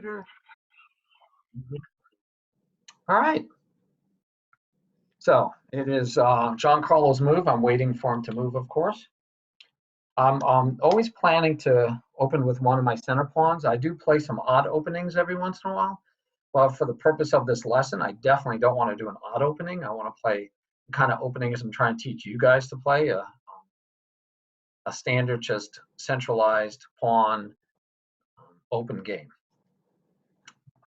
computer. All right. So it is John Carlo's move. I'm waiting for him to move, of course. I'm always planning to open with one of my center pawns. I do play some odd openings every once in a while. But for the purpose of this lesson, I definitely don't want to do an odd opening. I want to play the kind of openings I'm trying to teach you guys to play, a standard, just centralized pawn open game.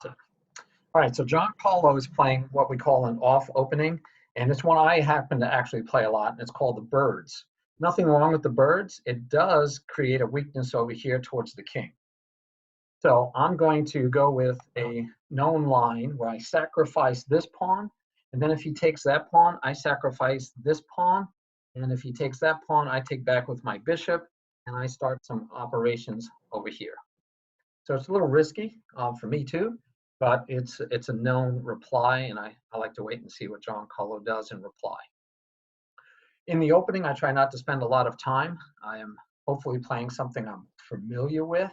All right, so John Carlo is playing what we call an off opening, and it's one I happen to actually play a lot, and it's called the birds. Nothing wrong with the birds. It does create a weakness over here towards the king. So I'm going to go with a known line where I sacrifice this pawn, and then if he takes that pawn, I sacrifice this pawn, and if he takes that pawn, I take back with my bishop, and I start some operations over here. So it's a little risky for me too, but it's a known reply, and I like to wait and see what John Carlo does in reply. In the opening, I try not to spend a lot of time. I am hopefully playing something I'm familiar with.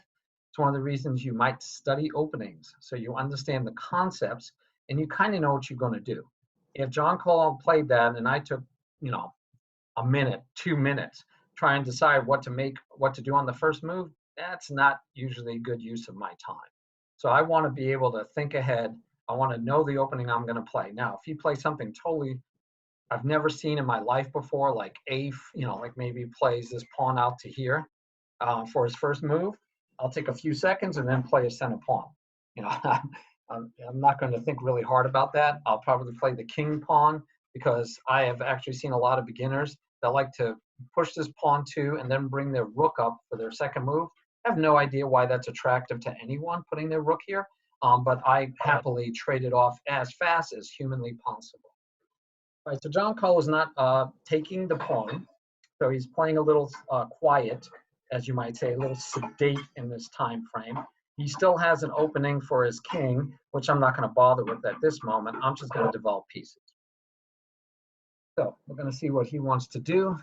It's one of the reasons you might study openings, so you understand the concepts and you kind of know what you're going to do. If John Carlo played that and I took, a minute, 2 minutes, try and decide what to do on the first move, that's not usually a good use of my time. So I want to be able to think ahead. I want to know the opening I'm going to play. Now, if you play something totally I've never seen in my life before, like like maybe he plays this pawn out to here for his first move, I'll take a few seconds and then play a center pawn. I'm not going to think really hard about that. I'll probably play the king pawn because I have actually seen a lot of beginners that like to push this pawn too and then bring their rook up for their second move. I have no idea why that's attractive to anyone, putting their rook here, but I happily trade it off as fast as humanly possible. All right, so John Carlo is not taking the pawn, so he's playing a little quiet, as you might say, a little sedate in this time frame. He still has an opening for his king, which I'm not going to bother with at this moment. I'm just going to develop pieces. So we're going to see what he wants to do.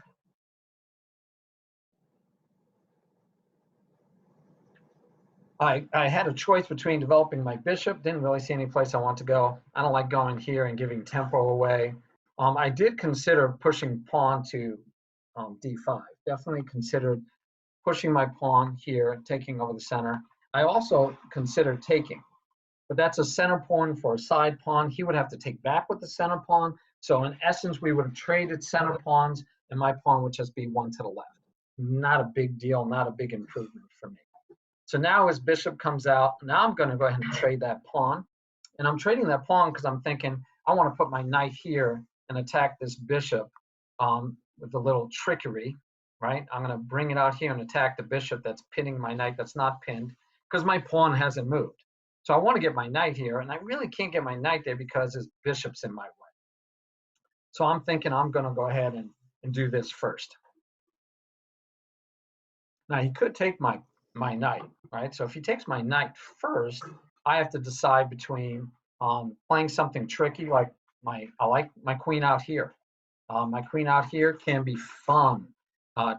I had a choice between developing my bishop. Didn't really see any place I want to go. I don't like going here and giving tempo away. I did consider pushing pawn to d5. Definitely considered pushing my pawn here, taking over the center. I also considered taking, but that's a center pawn for a side pawn. He would have to take back with the center pawn. So in essence, we would have traded center pawns, and my pawn would just be one to the left. Not a big deal, not a big improvement for me. So now his bishop comes out. Now I'm going to go ahead and trade that pawn. And I'm trading that pawn because I'm thinking I want to put my knight here and attack this bishop with a little trickery, right? I'm going to bring it out here and attack the bishop that's pinning my knight that's not pinned because my pawn hasn't moved. So I want to get my knight here, and I really can't get my knight there because his bishop's in my way. So I'm thinking I'm going to go ahead and do this first. Now he could take my knight, right? So if he takes my knight first, I have to decide between playing something tricky like I like my queen out here. My queen out here can be fun.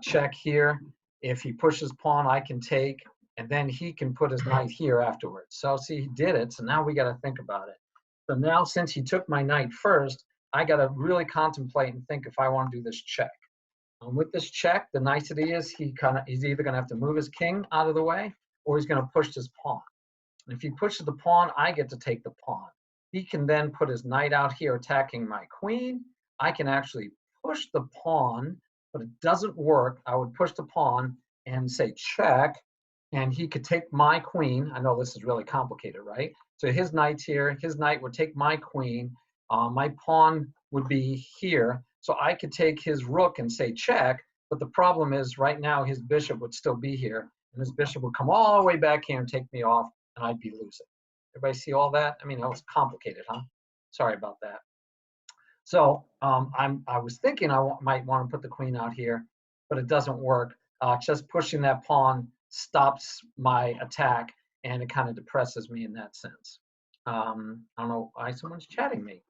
Check here. If he pushes pawn, I can take, and then he can put his knight here afterwards. So see, he did it. So now we got to think about it. So now since he took my knight first, I got to really contemplate and think if I want to do this check. With this check, the nicety is he's either going to have to move his king out of the way or he's going to push his pawn. And if he pushes the pawn, I get to take the pawn. He can then put his knight out here attacking my queen. I can actually push the pawn, but it doesn't work. I would push the pawn and say check, and he could take my queen. I know this is really complicated, right? So his knight's here. His knight would take my queen. My pawn would be here. So I could take his rook and say check, but the problem is right now his bishop would still be here, and his bishop would come all the way back here and take me off, and I'd be losing. Everybody see all that? I mean, that was complicated, huh? Sorry about that. So I was thinking I might want to put the queen out here, but it doesn't work. Just pushing that pawn stops my attack, and it kind of depresses me in that sense. I don't know why someone's chatting me.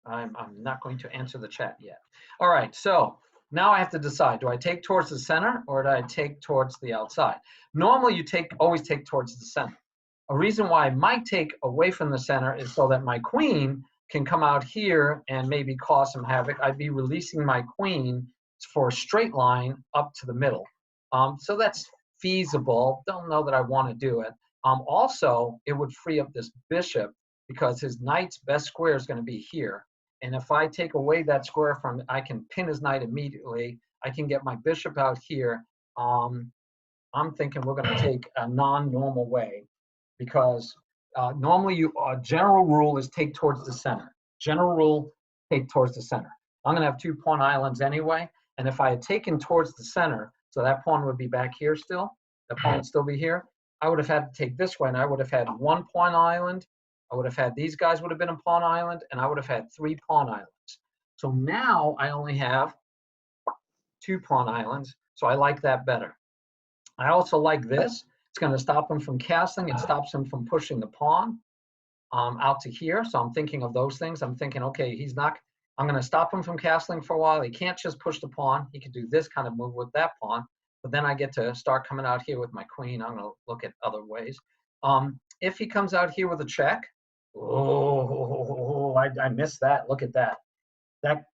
I'm not going to answer the chat yet. All right, so Now I have to decide, do I take towards the center or do I take towards the outside? Normally you always take towards the center. A reason why I might take away from the center is so that my queen can come out here and maybe cause some havoc. I'd be releasing my queen for a straight line up to the middle. So that's feasible. Don't know that I want to do it. Also, it would free up this bishop because his knight's best square is going to be here. And if I take away that square from, I can pin his knight immediately. I can get my bishop out here. I'm thinking we're going to take a non-normal way because normally general rule is take towards the center. General rule, take towards the center. I'm going to have 2 pawn islands anyway. And if I had taken towards the center, so that pawn would be back here still, the pawn would still be here, I would have had to take this way, and I would have had 1 pawn island. I would have had these guys would have been a pawn island, and I would have had 3 pawn islands. So now I only have 2 pawn islands, so I like that better. I also like this. It's going to stop him from castling. It stops him from pushing the pawn out to here. So I'm thinking of those things. I'm thinking, okay, I'm going to stop him from castling for a while. He can't just push the pawn. He could do this kind of move with that pawn. But then I get to start coming out here with my queen. I'm going to look at other ways. If he comes out here with a check, oh, I missed that. Look at that.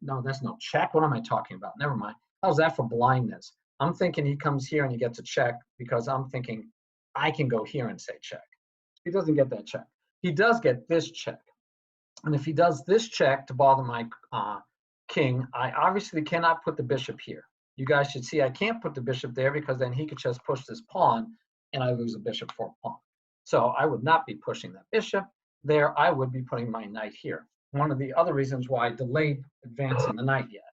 No, that's no check. What am I talking about? Never mind. How's that for blindness? I'm thinking he comes here and he gets a check because I'm thinking I can go here and say check. He doesn't get that check. He does get this check. And if he does this check to bother my king, I obviously cannot put the bishop here. You guys should see I can't put the bishop there because then he could just push this pawn and I lose a bishop for a pawn. So I would not be pushing that bishop there. I would be putting my knight here. One of the other reasons why I delayed advancing the knight yet.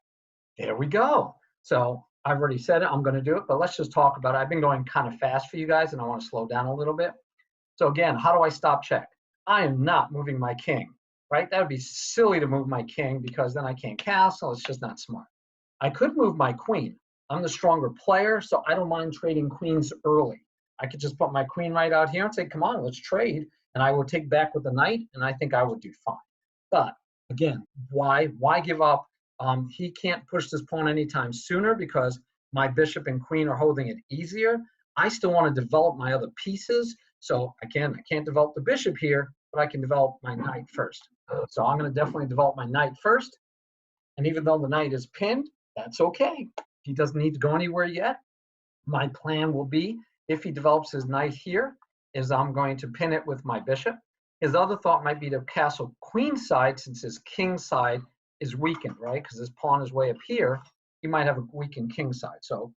There we go. So I've already said it. I'm going to do it, but let's just talk about it. I've been going kind of fast for you guys, and I want to slow down a little bit. So again, how do I stop check? I am not moving my king, right? That would be silly to move my king because then I can't castle. It's just not smart. I could move my queen. I'm the stronger player, so I don't mind trading queens early. I could just put my queen right out here and say, come on, let's trade. And I will take back with the knight, and I think I would do fine. But again, why give up? He can't push this pawn anytime sooner because my bishop and queen are holding it easier. I still want to develop my other pieces. So again, I can't develop the bishop here, but I can develop my knight first. So I'm going to definitely develop my knight first. And even though the knight is pinned, that's okay. He doesn't need to go anywhere yet. My plan will be, if he develops his knight here, is I'm going to pin it with my bishop. His other thought might be to castle queen side since his king side is weakened, right? Because his pawn is way up here. He might have a weakened king side. So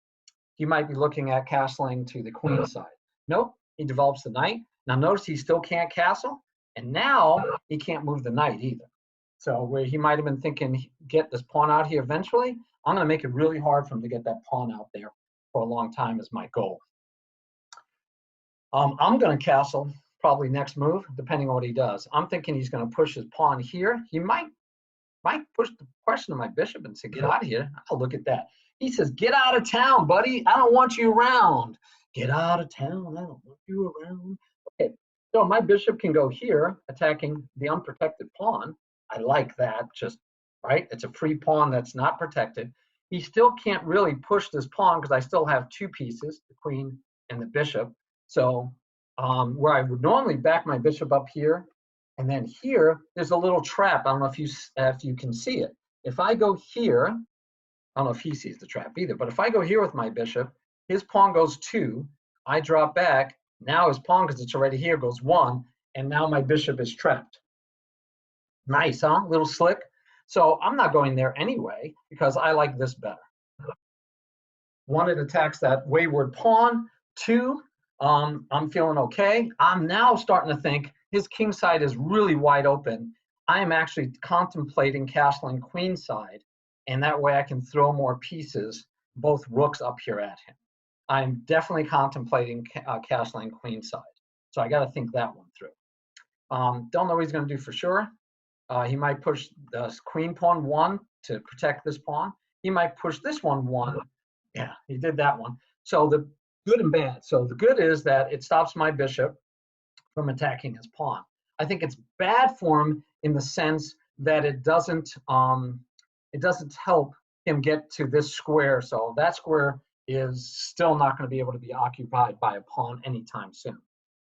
he might be looking at castling to the queen side. Nope, he develops the knight. Now notice he still can't castle, and now he can't move the knight either. So where he might have been thinking, get this pawn out here eventually, I'm going to make it really hard for him to get that pawn out there for a long time is my goal. I'm going to castle probably next move, depending on what he does. I'm thinking he's going to push his pawn here. He might push the question to my bishop and say, get out of here. I'll look at that. He says, get out of town, buddy. I don't want you around. Get out of town. I don't want you around. Okay, so my bishop can go here, attacking the unprotected pawn. I like that, just, right? It's a free pawn that's not protected. He still can't really push this pawn because I still have 2 pieces, the queen and the bishop. So where I would normally back my bishop up here, and then here, there's a little trap. I don't know if you can see it. If I go here, I don't know if he sees the trap either, but if I go here with my bishop, his pawn goes 2, I drop back, now his pawn, because it's already here, goes 1, and now my bishop is trapped. Nice, huh? A little slick. So I'm not going there anyway, because I like this better. 1, it attacks that wayward pawn. 2, I'm feeling okay. I'm now starting to think his king side is really wide open. I am actually contemplating castling queen side, and that way I can throw more pieces, both rooks up here at him. I'm definitely contemplating castling queen side. So I got to think that one through. Don't know what he's going to do for sure. He might push the queen pawn 1 to protect this pawn. He might push this one 1. Yeah, he did that one. So the good and bad. So the good is that it stops my bishop from attacking his pawn. I think it's bad for him in the sense that it doesn't help him get to this square. So that square is still not going to be able to be occupied by a pawn anytime soon.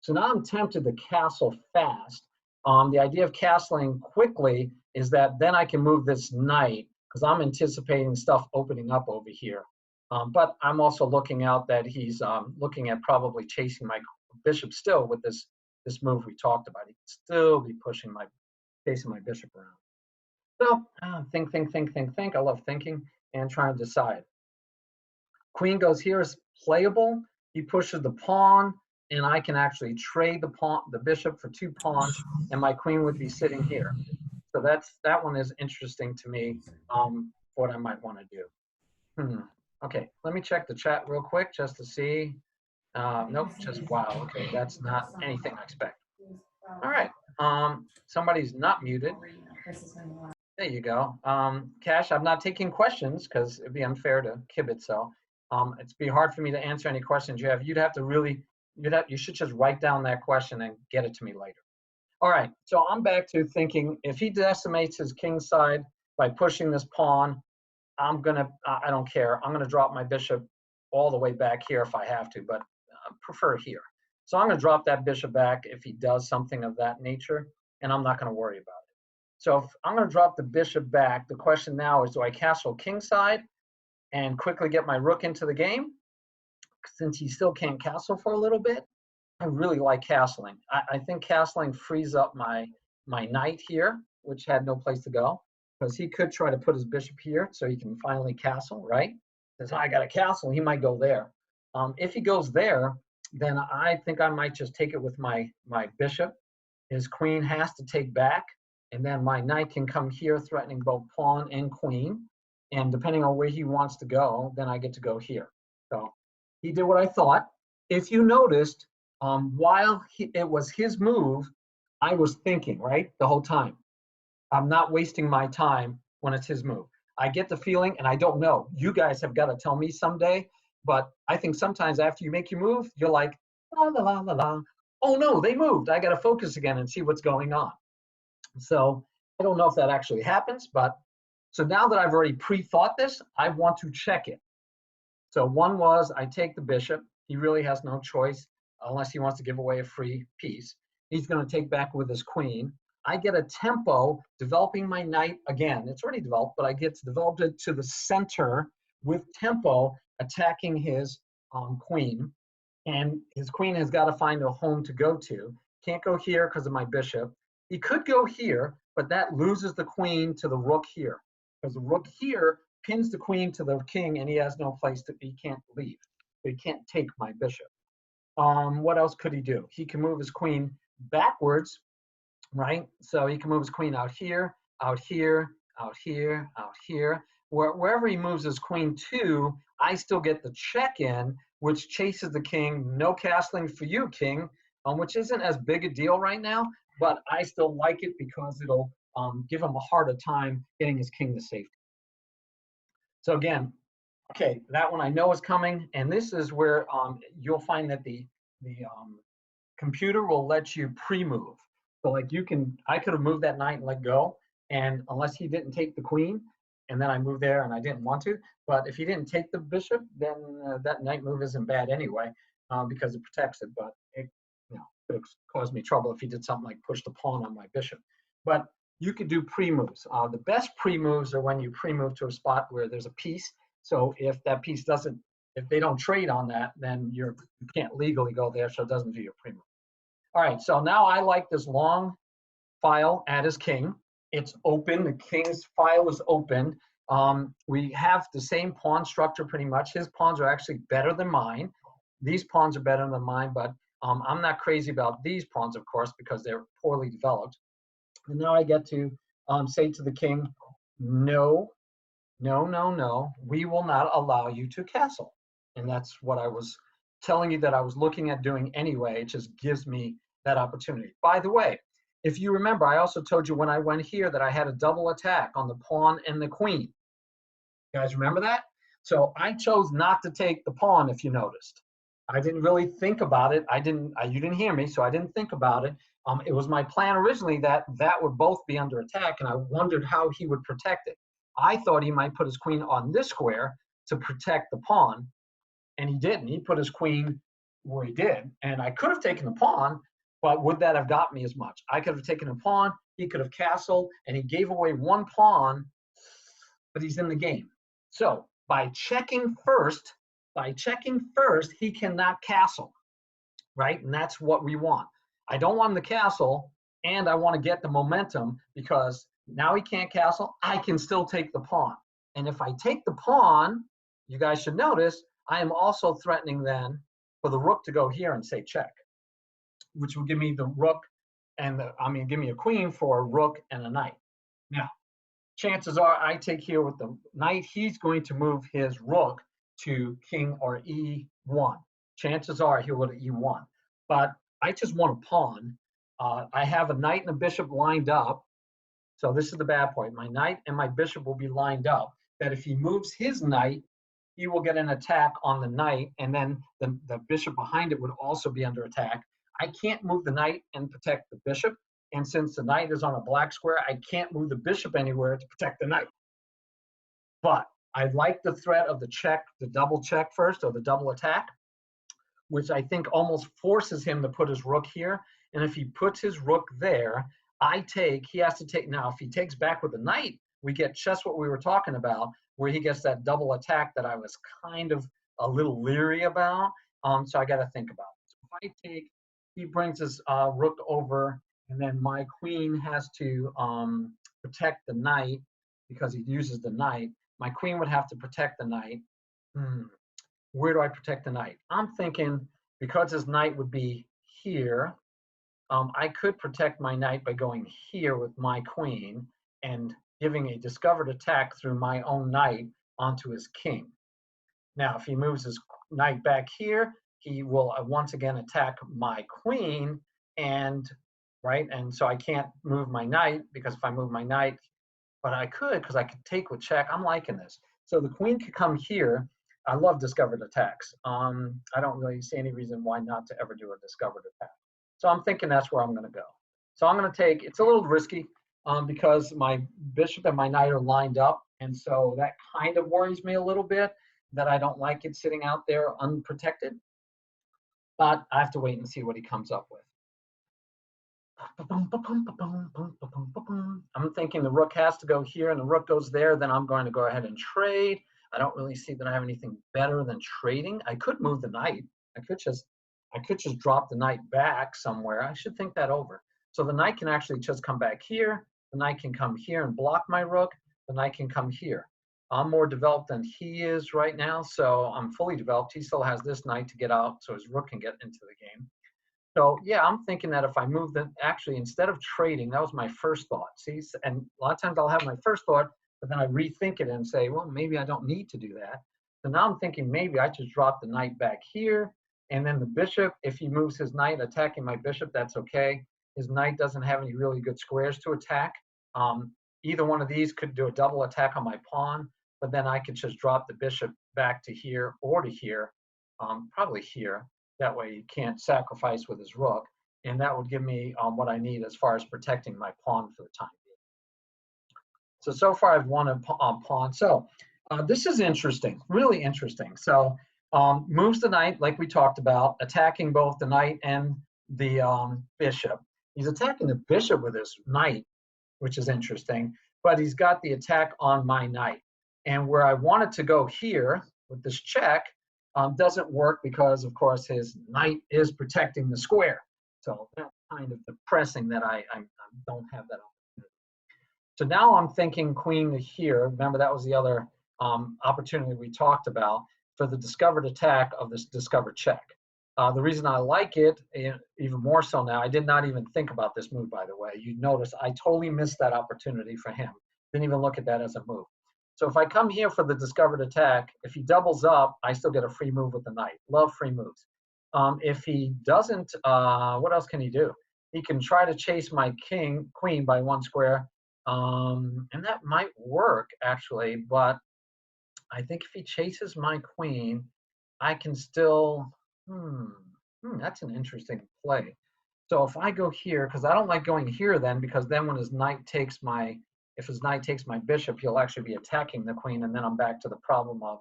So now I'm tempted to castle fast. The idea of castling quickly is that then I can move this knight because I'm anticipating stuff opening up over here. But I'm also looking out that he's looking at probably chasing my bishop still with this move we talked about. He can still be chasing my bishop around. So think. I love thinking and trying to decide. Queen goes here is playable. He pushes the pawn, and I can actually trade the bishop for 2 pawns, and my queen would be sitting here. So that one is interesting to me. What I might want to do. Okay, let me check the chat real quick just to see. Nope, just wow. Okay, that's not anything I expect. All right. Somebody's not muted. There you go. Cash, I'm not taking questions because it'd be unfair to Kibit. So it'd be hard for me to answer any questions you have. You'd have to really, you should just write down that question and get it to me later. All right, so I'm back to thinking if he decimates his king side by pushing this pawn, I don't care. I'm gonna drop my bishop all the way back here if I have to, but I prefer here. So I'm gonna drop that bishop back if he does something of that nature, and I'm not gonna worry about it. So if I'm gonna drop the bishop back, the question now is, do I castle king side and quickly get my rook into the game? Since he still can't castle for a little bit, I really like castling. I think castling frees up my knight here, which had no place to go, because he could try to put his bishop here so he can finally castle, right? Says, I got a castle, he might go there. If he goes there, then I think I might just take it with my bishop. His queen has to take back, and then my knight can come here, threatening both pawn and queen. And depending on where he wants to go, then I get to go here. So he did what I thought. If you noticed, while it was his move, I was thinking, right, the whole time. I'm not wasting my time when it's his move. I get the feeling, and I don't know. You guys have got to tell me someday, but I think sometimes after you make your move, you're like, la, la, la, la, la. Oh, no, they moved. I got to focus again and see what's going on. So I don't know if that actually happens, but so now that I've already pre-thought this, I want to check it. So one was I take the bishop. He really has no choice unless he wants to give away a free piece. He's going to take back with his queen. I get a tempo developing my knight again. It's already developed, but I get to develop it to the center with tempo attacking his queen. And his queen has got to find a home to go to. Can't go here because of my bishop. He could go here, but that loses the queen to the rook here. Because the rook here pins the queen to the king, and he has no place he can't leave. So he can't take my bishop. What else could he do? He can move his queen backwards, right? So he can move his queen out here, out here, out here, out here. Wherever he moves his queen to, I still get the check in, which chases the king. No castling for you, king, which isn't as big a deal right now, but I still like it because it'll give him a harder time getting his king to safety. So again, okay, that one I know is coming, and this is where you'll find that the computer will let you pre-move. So like I could have moved that knight and let go, and unless he didn't take the queen, and then I moved there and I didn't want to, but if he didn't take the bishop, then that knight move isn't bad anyway, because it protects it, but it could have caused me trouble if he did something like push the pawn on my bishop. But you could do pre-moves. The best pre-moves are when you pre-move to a spot where there's a piece. So if that piece if they don't trade on that, then you can't legally go there, so it doesn't do your pre-move. All right, so now I like this long file at his king. It's open, the king's file is open. We have the same pawn structure pretty much. His pawns are actually better than mine. These pawns are better than mine, but I'm not crazy about these pawns, of course, because they're poorly developed. And now I get to say to the king, no, no, no, no, we will not allow you to castle. And that's what I was telling you that I was looking at doing anyway. It just gives me that opportunity. By the way, if you remember, I also told you when I went here that I had a double attack on the pawn and the queen. You guys remember that? So I chose not to take the pawn, if you noticed. I didn't really think about it. You didn't hear me, so I didn't think about it. It was my plan originally that would both be under attack, and I wondered how he would protect it. I thought he might put his queen on this square to protect the pawn, and he didn't. He put his queen where he did, and I could have taken the pawn, but would that have got me as much? I could have taken a pawn, he could have castled, and he gave away one pawn, but he's in the game. So by checking first, he cannot castle, right? And that's what we want. I don't want him to castle, and I want to get the momentum because now he can't castle. I can still take the pawn. And if I take the pawn, you guys should notice, I am also threatening then for the rook to go here and say check, which will give me the rook and give me a queen for a rook and a knight. Now, chances are I take here with the knight, he's going to move his rook to king or e1. Chances are he'll go to e1. But I just want a pawn. I have a knight and a bishop lined up. So this is the bad point. My knight and my bishop will be lined up. That if he moves his knight, he will get an attack on the knight, and then the bishop behind it would also be under attack. I can't move the knight and protect the bishop. And since the knight is on a black square, I can't move the bishop anywhere to protect the knight. But I like the threat of the check, the double check first, or the double attack, which I think almost forces him to put his rook here. And if he puts his rook there, he has to take, now if he takes back with the knight, we get just what we were talking about, where he gets that double attack that I was kind of a little leery about. So I got to think about it. So if I take, he brings his rook over, and then my queen has to protect the knight because he uses the knight. My queen would have to protect the knight. Where do I protect the knight? I'm thinking because his knight would be here, I could protect my knight by going here with my queen and giving a discovered attack through my own knight onto his king. Now, if he moves his knight back here, he will once again attack my queen, and so I can't move my knight, because if I move my knight, but I could, because I could take with check. I'm liking this. So the queen could come here. I love discovered attacks. I don't really see any reason why not to ever do a discovered attack. So I'm thinking that's where I'm going to go. So I'm going to take, it's a little risky because my bishop and my knight are lined up. And so that kind of worries me a little bit, that I don't like it sitting out there unprotected. But I have to wait and see what he comes up with. I'm thinking the rook has to go here and the rook goes there, then I'm going to go ahead and trade. I don't really see that I have anything better than trading. I could move the knight. I could just drop the knight back somewhere. I should think that over. So the knight can actually just come back here. The knight can come here and block my rook. The knight can come here. I'm more developed than he is right now, so I'm fully developed. He still has this knight to get out so his rook can get into the game. So yeah, I'm thinking that if I move them, actually, instead of trading, that was my first thought. See, and a lot of times I'll have my first thought, but then I rethink it and say, well, maybe I don't need to do that. So now I'm thinking maybe I just drop the knight back here, and then the bishop, if he moves his knight attacking my bishop, that's okay. His knight doesn't have any really good squares to attack. Either one of these could do a double attack on my pawn, but then I could just drop the bishop back to here or to here, probably here. That way he can't sacrifice with his rook, and that would give me what I need as far as protecting my pawn for the time being. So far I've won a pawn. So this is interesting, really interesting. So moves the knight, like we talked about, attacking both the knight and the bishop. He's attacking the bishop with his knight, which is interesting, but he's got the attack on my knight. And where I wanted to go here with this check, doesn't work because, of course, his knight is protecting the square. So that's kind of depressing that I don't have that opportunity. So now I'm thinking queen to here. Remember, that was the other opportunity we talked about for the discovered attack of this discovered check. The reason I like it, even more so now, I did not even think about this move, by the way. You notice I totally missed that opportunity for him. Didn't even look at that as a move. So if I come here for the discovered attack, if he doubles up, I still get a free move with the knight. Love free moves. If he doesn't, what else can he do? He can try to chase my queen by one square, and that might work, actually. But I think if he chases my queen, I can still, that's an interesting play. So if I go here, because I don't like going here then, because then when his knight takes my if his knight takes my bishop, he'll actually be attacking the queen, and then I'm back to the problem of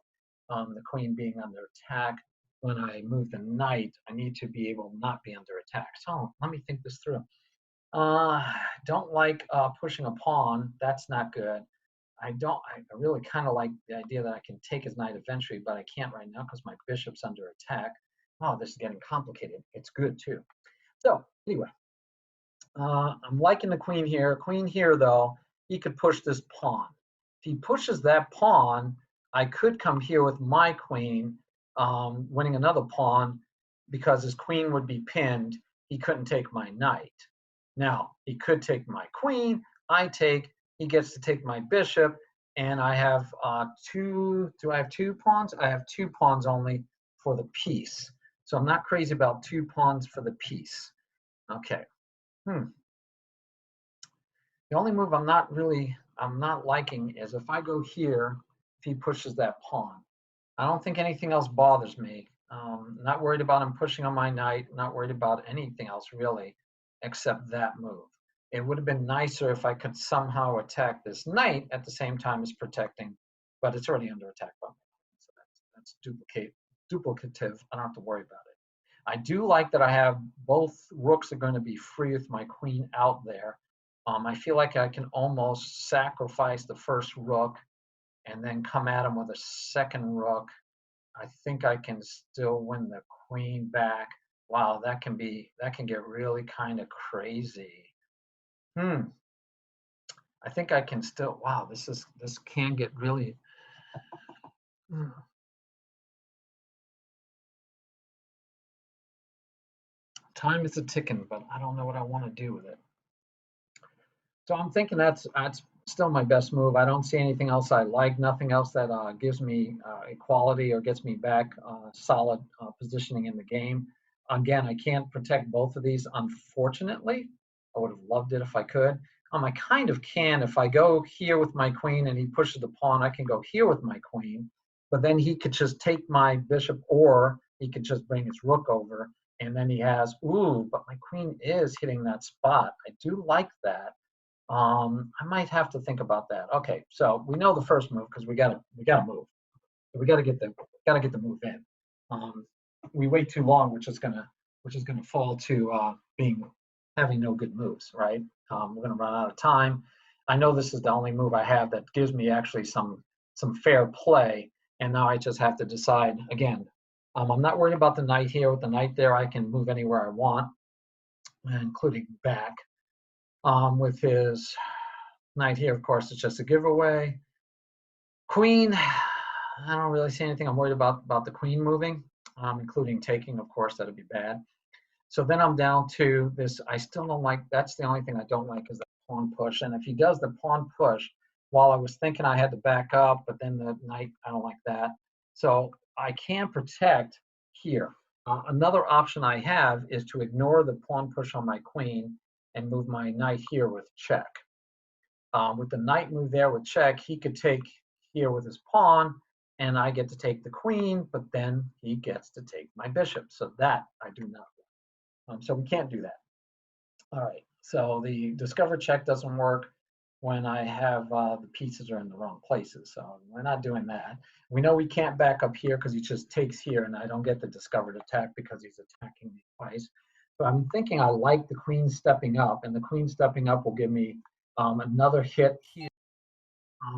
the queen being under attack. When I move the knight, I need to be able to not be under attack. So let me think this through. Don't like pushing a pawn. That's not good. I really kind of like the idea that I can take his knight eventually, but I can't right now because my bishop's under attack. Oh, this is getting complicated. It's good too. So anyway, I'm liking the queen here. Queen here, though, he could push this pawn. If he pushes that pawn, I could come here with my queen, winning another pawn, because his queen would be pinned. He couldn't take my knight. Now, he could take my queen. He gets to take my bishop, and I have two. Do I have 2 pawns? I have 2 pawns only for the piece. So I'm not crazy about 2 pawns for the piece. Okay. The only move I'm not liking is if I go here, if he pushes that pawn. I don't think anything else bothers me. Not worried about him pushing on my knight, not worried about anything else really, except that move. It would have been nicer if I could somehow attack this knight at the same time as protecting, but it's already under attack by me. So that's duplicative. I don't have to worry about it. I do like that I have both rooks are going to be free with my queen out there. I feel like I can almost sacrifice the first rook and then come at him with a second rook. I think I can still win the queen back. Wow, that can get really kind of crazy. I think I can still, wow, this can get really, time is a ticking, but I don't know what I want to do with it. So I'm thinking that's still my best move. I don't see anything else I like, nothing else that gives me equality or gets me back solid positioning in the game. Again, I can't protect both of these, unfortunately. I would have loved it if I could. I kind of can. If I go here with my queen and he pushes the pawn, I can go here with my queen, but then he could just take my bishop, or he could just bring his rook over, and then he has, but my queen is hitting that spot. I do like that. I might have to think about that. Okay, so we know the first move because we gotta move. We gotta get the move in. We wait too long, which is gonna fall to having no good moves, right? We're gonna run out of time. I know this is the only move I have that gives me actually some fair play, and now I just have to decide again. I'm not worried about the knight here. With the knight there, I can move anywhere I want, including back. With his knight here, of course, it's just a giveaway. Queen, I don't really see anything I'm worried about the queen moving, including taking, of course, that'd be bad. So then I'm down to this. I still don't like, that's the only thing I don't like is the pawn push. And if he does the pawn push, while I was thinking I had to back up, but then the knight, I don't like that. So I can protect here. Another option I have is to ignore the pawn push on my queen and move my knight here with check. With the knight move there with check, he could take here with his pawn, and I get to take the queen, but then he gets to take my bishop. So that I do not want. So we can't do that. All right, so the discover check doesn't work when I have the pieces are in the wrong places. So we're not doing that. We know we can't back up here because he just takes here, and I don't get the discovered attack because he's attacking me twice. So I'm thinking I like the queen stepping up, and the queen stepping up will give me another hit here,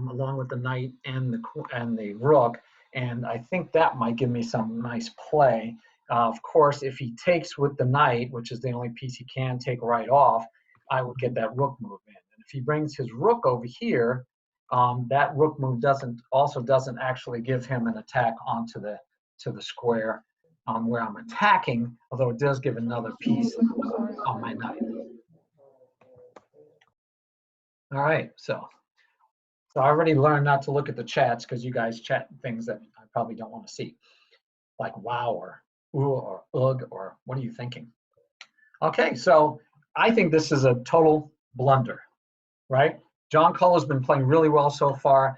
along with the knight and the rook, and I think that might give me some nice play. Of course, if he takes with the knight, which is the only piece he can take right off, I would get that rook move in. And if he brings his rook over here, that rook move doesn't actually give him an attack onto the square where I'm attacking, although it does give another piece on my knight. All right, so I already learned not to look at the chats because you guys chat things that I probably don't want to see, like wow or ooh or ugh or what are you thinking? Okay, so I think this is a total blunder, right? John Culler's been playing really well so far.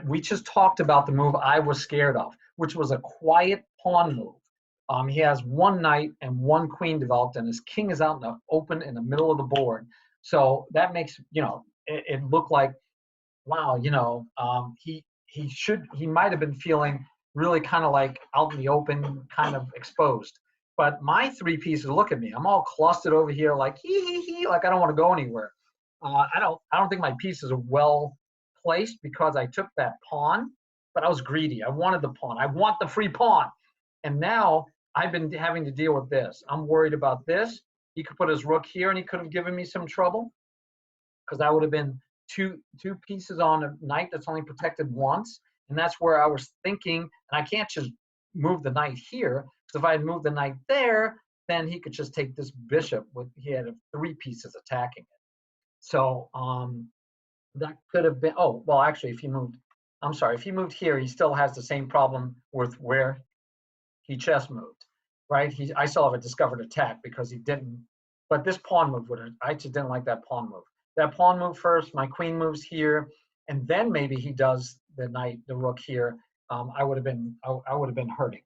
We just talked about the move I was scared of, which was a quiet pawn move. He has one knight and one queen developed, and his king is out in the open in the middle of the board. So that makes, it looked like, wow, he might have been feeling really kind of like out in the open, kind of exposed. But my three pieces look at me. I'm all clustered over here, like hee, like I don't want to go anywhere. I don't think my pieces are well placed because I took that pawn, but I was greedy. I wanted the pawn. I want the free pawn, and now I've been having to deal with this. I'm worried about this. He could put his rook here, and he could have given me some trouble because I would have been two pieces on a knight that's only protected once, and that's where I was thinking. And I can't just move the knight here, because if I had moved the knight there, then he could just take this bishop. He had three pieces attacking it. So that could have been. Oh well, actually, if he moved, I'm sorry, if he moved here, he still has the same problem with where he chess moved, right? I still have a discovered attack because he didn't. But this pawn move would have. I just didn't like that pawn move. That pawn move first. My queen moves here, and then maybe he does the knight, the rook here. I would have been. I would have been hurting,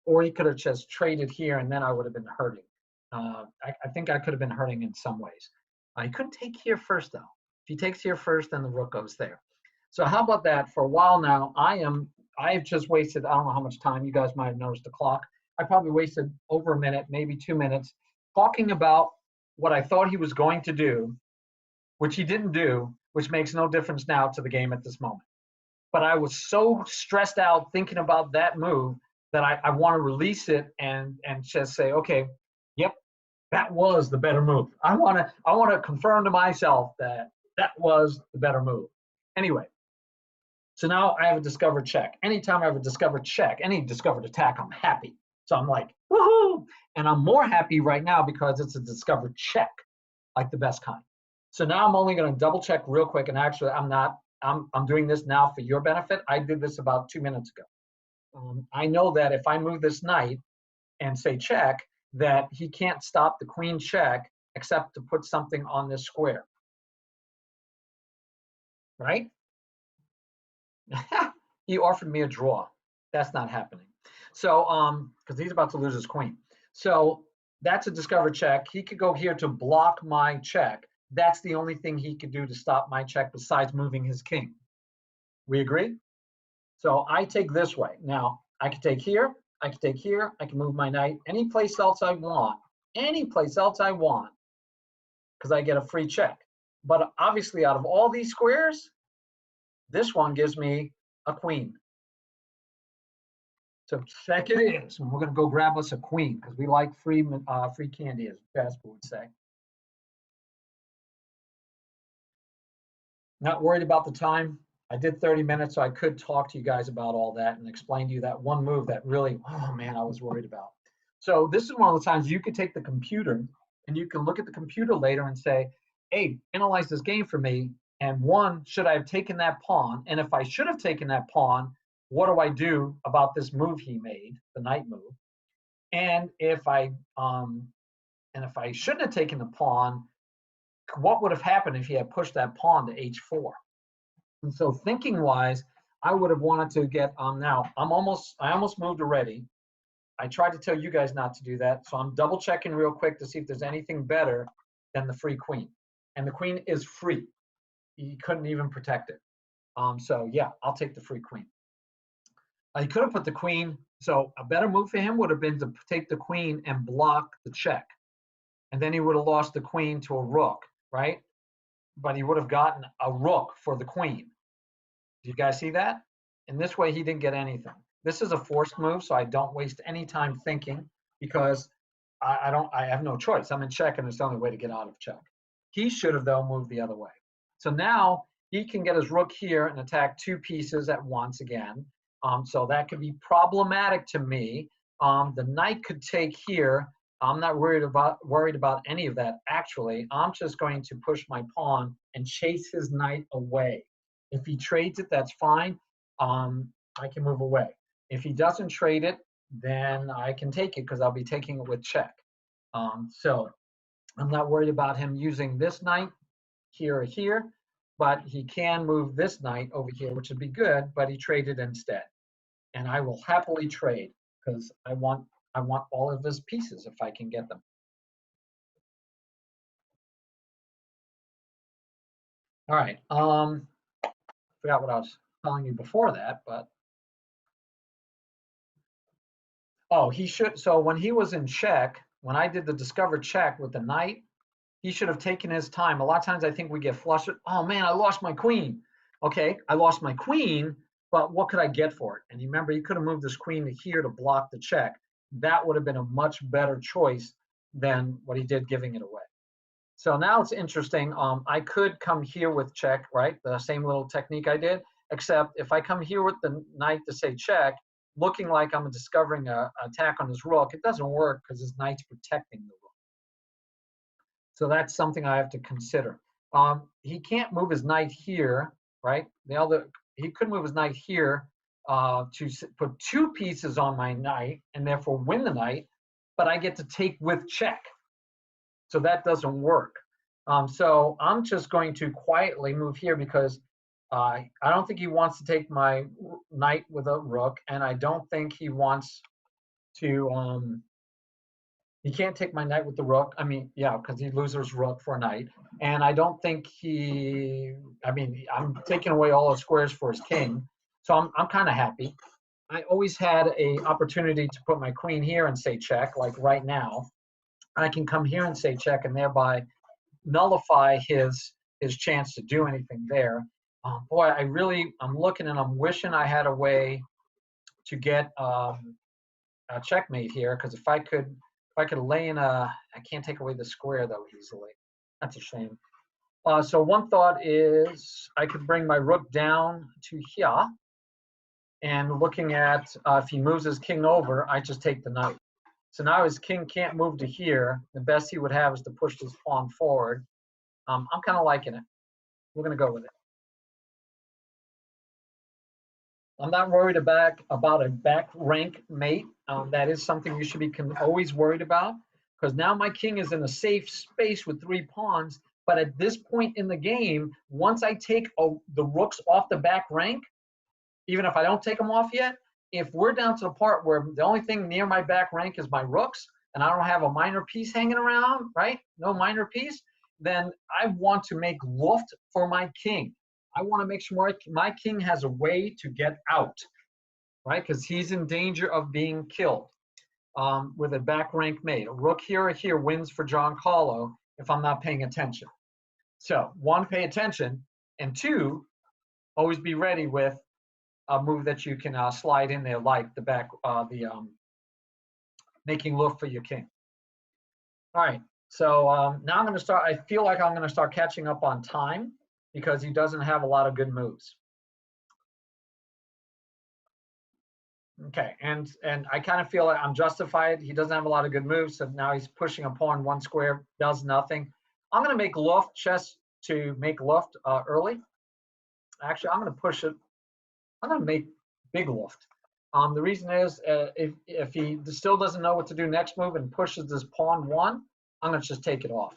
or he could have just traded here, and then I would have been hurting. I think I could have been hurting in some ways. He couldn't take here first though. If he takes here first, then the rook goes there. So how about that? For a while now, I've just wasted, I don't know how much time. You guys might have noticed the clock. I probably wasted over a minute, maybe 2 minutes, talking about what I thought he was going to do, which he didn't do, which makes no difference now to the game at this moment. But I was so stressed out thinking about that move that I want to release it and just say, okay, yep, that was the better move. I want to confirm to myself that that was the better move. Anyway, so now I have a discovered check. Anytime I have a discovered check, any discovered attack, I'm happy. So I'm like, woohoo! And I'm more happy right now because it's a discovered check, like the best kind. So now I'm only going to double check real quick. And actually, I'm doing this now for your benefit. I did this about 2 minutes ago. I know that if I move this knight and say check, that he can't stop the queen check except to put something on this square, right? He offered me a draw. That's not happening. So, because he's about to lose his queen. So that's a discovered check. He could go here to block my check. That's the only thing he could do to stop my check besides moving his king. We agree? So I take this way. Now, I can take here. I can take here. I can move my knight any place else I want. Any place else I want, because I get a free check. But obviously, out of all these squares, this one gives me a queen. So check it is, and we're going to go grab us a queen because we like free candy, as Jasper would say. Not worried about the time. I did 30 minutes, so I could talk to you guys about all that and explain to you that one move that really, oh man, I was worried about. So this is one of the times you could take the computer and you can look at the computer later and say, hey, analyze this game for me. And one, should I have taken that pawn? And if I should have taken that pawn, what do I do about this move he made, the knight move? And if I shouldn't have taken the pawn, what would have happened if he had pushed that pawn to h4? And so thinking wise, I would have wanted to get now I almost moved already. I tried to tell you guys not to do that, so I'm double checking real quick to see if there's anything better than the free queen. And the queen is free. He couldn't even protect it. So yeah, I'll take the free queen. He could have put the queen. So a better move for him would have been to take the queen and block the check. And then he would have lost the queen to a rook, right? But he would have gotten a rook for the queen. Do you guys see that? In this way, he didn't get anything. This is a forced move, so I don't waste any time thinking because I have no choice. I'm in check, and it's the only way to get out of check. He should have, though, moved the other way. So now he can get his rook here and attack two pieces at once again. So that could be problematic to me. The knight could take here. I'm not worried about any of that, actually. I'm just going to push my pawn and chase his knight away. If he trades it, that's fine. I can move away. If he doesn't trade it, then I can take it because I'll be taking it with check. So I'm not worried about him using this knight here or here, but he can move this knight over here, which would be good, but he traded instead. And I will happily trade because I want all of his pieces if I can get them. All right. Forgot what I was telling you before that, but oh, he should. So when he was in check, when I did the discover check with the knight, he should have taken his time. A lot of times I think we get flustered. Oh man, I lost my queen. Okay, I lost my queen, but what could I get for it? And you remember, he could have moved this queen to here to block the check. That would have been a much better choice than what he did, giving it away. So now it's interesting. I could come here with check, right? The same little technique I did, except if I come here with the knight to say check, looking like I'm discovering an attack on his rook, it doesn't work because his knight's protecting the rook. So that's something I have to consider. He can't move his knight here, right? He could move his knight here to put two pieces on my knight and therefore win the knight, but I get to take with check. So that doesn't work. So I'm just going to quietly move here because I don't think he wants to take my knight with a rook, and I don't think he wants to. He can't take my knight with the rook. I mean, yeah, because he loses rook for a knight, and I don't think he. I mean, I'm taking away all his squares for his king, so I'm kind of happy. I always had a opportunity to put my queen here and say check, like right now. I can come here and say check, and thereby nullify his chance to do anything there. Boy, I'm looking and I'm wishing I had a way to get a checkmate here, because if I could lay in I can't take away the square though easily. That's a shame. So one thought is I could bring my rook down to here, and looking at if he moves his king over, I just take the knight. So now his king can't move to here. The best he would have is to push this pawn forward. I'm kind of liking it. We're going to go with it. I'm not worried about a back rank mate. That is something you should be always worried about, because now my king is in a safe space with three pawns. But at this point in the game, once I take the rooks off the back rank, even if I don't take them off yet, if we're down to the part where the only thing near my back rank is my rooks, and I don't have a minor piece hanging around, right? No minor piece, then I want to make luft for my king. I want to make sure my king has a way to get out, right? Because he's in danger of being killed with a back rank mate. A rook here or here wins for Giancarlo if I'm not paying attention. So one, pay attention, and two, always be ready with a move that you can slide in there, like the back, making luft for your king. All right, so now I'm going to start. I feel like I'm going to start catching up on time because he doesn't have a lot of good moves. Okay, and I kind of feel like I'm justified. He doesn't have a lot of good moves, so now he's pushing a pawn one square, does nothing. I'm going to make luft just to make luft early. Actually, I'm going to push it. I'm going to make big luft. The reason is if he still doesn't know what to do next move and pushes this pawn one, I'm going to just take it off.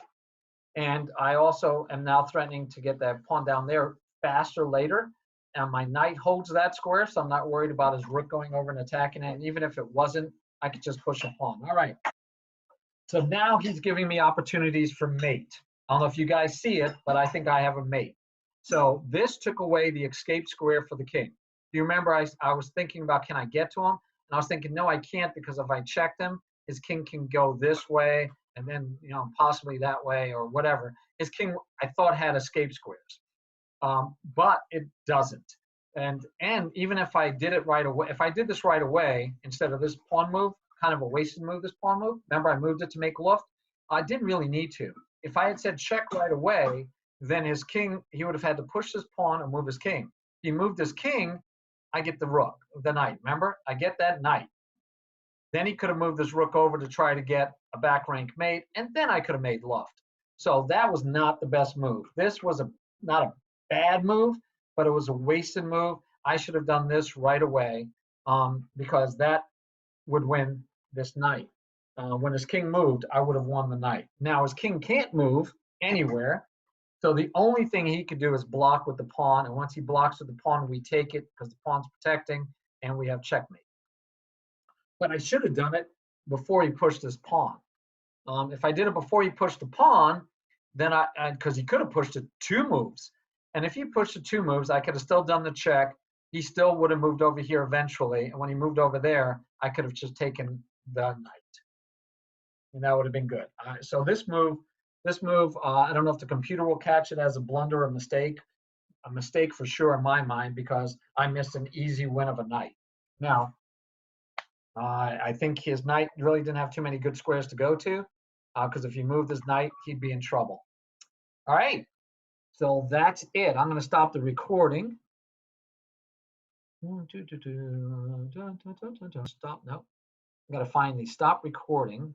And I also am now threatening to get that pawn down there faster later. And my knight holds that square, so I'm not worried about his rook going over and attacking it. And even if it wasn't, I could just push a pawn. All right. So now he's giving me opportunities for mate. I don't know if you guys see it, but I think I have a mate. So this took away the escape square for the king. Do you remember I was thinking about, can I get to him? And I was thinking, no, I can't, because if I checked him, his king can go this way and then, possibly that way or whatever. His king, I thought, had escape squares, but it doesn't. And even if I did it right away, if I did this right away instead of this pawn move, kind of a wasted move, this pawn move. Remember, I moved it to make luft. I didn't really need to. If I had said check right away, then his king, he would have had to push this pawn and move his king. He moved his king, I get the rook, the knight. Remember, I get that knight. Then he could have moved this rook over to try to get a back rank mate, and then I could have made luft. So that was not the best move. This was not a bad move, but it was a wasted move. I should have done this right away because that would win this knight. When his king moved, I would have won the knight. Now his king can't move anywhere, so the only thing he could do is block with the pawn, and once he blocks with the pawn, we take it because the pawn's protecting, and we have checkmate. But I should have done it before he pushed his pawn. If I did it before he pushed the pawn, then because he could have pushed it two moves, And if he pushed the 2 moves, I could have still done the check. He still would have moved over here eventually. And when he moved over there, I could have just taken the knight. And that would have been good. So this move, I don't know if the computer will catch it as a blunder or a mistake for sure in my mind, because I missed an easy win of a knight. Now, I think his knight really didn't have too many good squares to go to, because if he moved his knight, he'd be in trouble. All right, so that's it. I'm going to stop the recording. Stop. No, I got to find the stop recording.